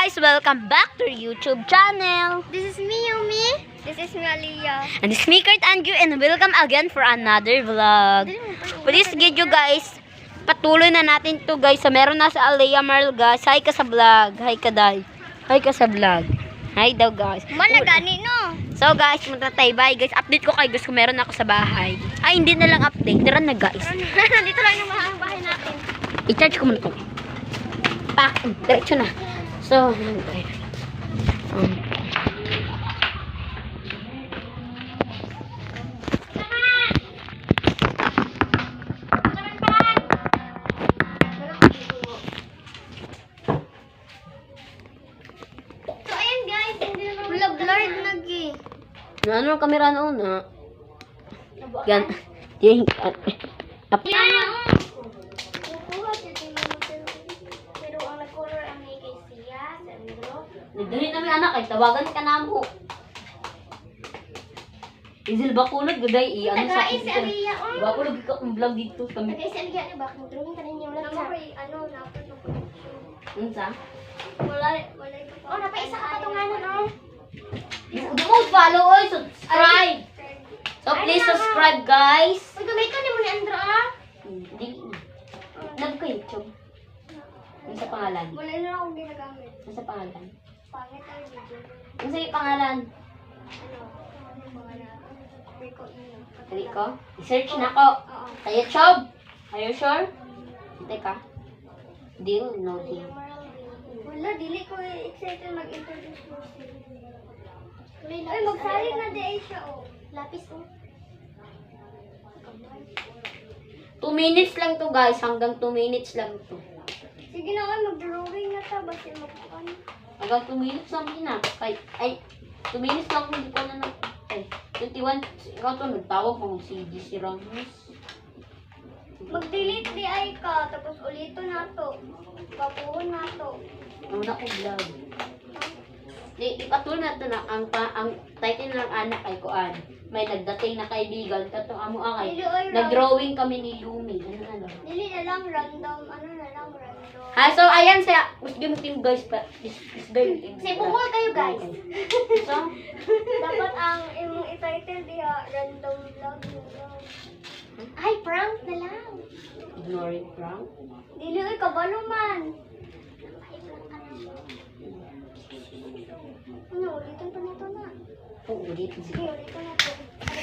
guys! Welcome back to our YouTube channel. This is me, Yumi. This is me, Aliyah. And this is me, Kurt Andrew, and welcome again for another vlog. For this video guys, patuloy na natin to guys. So, meron na sa Aliyah Marl guys. Hi ka sa vlog. Hi ka day. Hi ka sa vlog. Hi daw guys. Malagani, no? So guys, magtatay bye guys. Update ko kayo guys kung meron ako sa bahay. Ay, hindi na lang update. Tara na guys. Dito lang yung mga bahay natin. I-charge ko muna ito. Pak! Diretso na. So, So, ayan guys. Blurred nagi. ano ang kamera na una? Yan. Yan. Kukuha dito yung pero ang nag-color ang may kay siya, sa Andro. Nagdali namin anak ay tawagan ka na mo. Izil bakulog gaday i ano sa Tagay si Aliyah, oh. bakulog ka kung vlog dito kami. Tagay si Aliyah, ba? Mag-drawing ka rin yung lang sa. Ano, napad ng production. Unsa? Wala ito pa. Oh, napaisa ka patunganan, oh. Di mo follow oy, subscribe. So please subscribe guys. Uy, gamitan ni mo ni Andro, ah. Hindi. Nag ko YouTube. Ano sa pangalan? Wala na akong ginagamit. Ano sa pangalan? Pangit ang video. Ano sa pangalan? Ano? Ano yung mga na? Rico Ino. Rico? I-search na ko. Oo. Sa YouTube. Are you sure? Teka. Deal? No deal. Wala, dili ko excited mag-introduce mo siya. Ay, magsali na di ay siya, oh. Lapis, oh. 2 minutes lang to guys. Hanggang 2 minutes lang to. Sige na, ay, mag-drawing na ta. Basta magpukan. Hanggang 2 minutes lang din ah. Ay, 2 minutes lang hindi ko na ay, 21. Ikaw to, nagtawag kung si DC Ramos. Mag-delete di ay ka, tapos ulito na to. Papuhon na to. Ang na ko vlog. Ipatuloy na to na ang title ng anak ay kuan. May nagdating na kaibigan kato amo akay. Dili ay Nag-drawing kami ni Lumi. Ano. Dili na lang random, ano na lang random. Ha, so ayan sa gusto team guys pa. Is girl. Say, bukol kayo, guys. So, Dapat ang imong i-title diha, random vlog. Ay, prank na lang. ignore it prank. Dili ay kabalo man. Ano, ulitin pa nito na. Oh, ulit. Sige, ulitin na to.